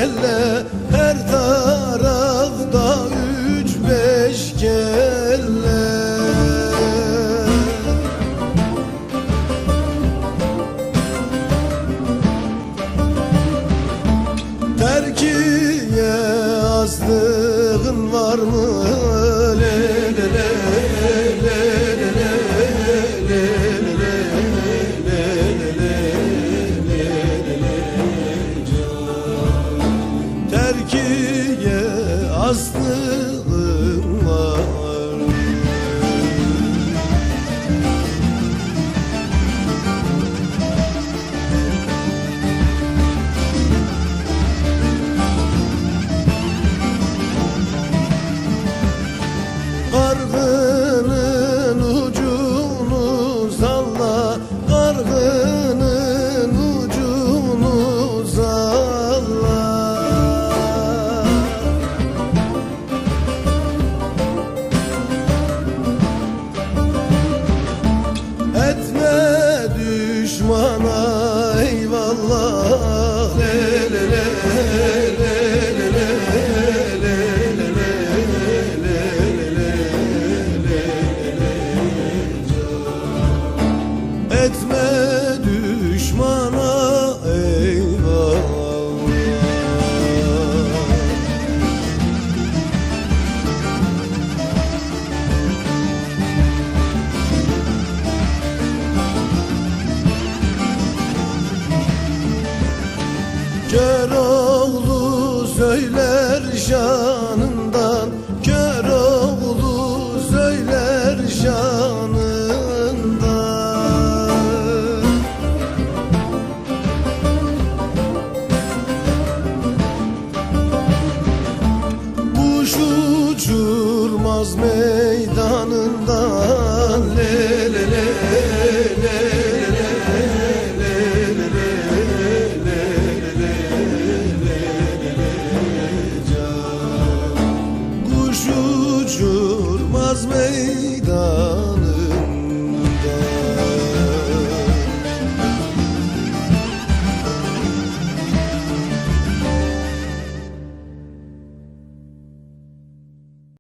kelle, her tarafta üç beş kelle. Terkiye azdığın var mı? Le le le le le le le le le le terkiye azdığın var. Kargının ucunu salla, kargının ucunu salla. Etme düşmana eyvallah. Le le le le le le le le le. Etme düşmana eyvallah. Köroğlu söyler şanından, Köroğlu söyler şanından. Kuş uçurmaz meydanından. Le le le le le le le le kuş uçurmaz meydan.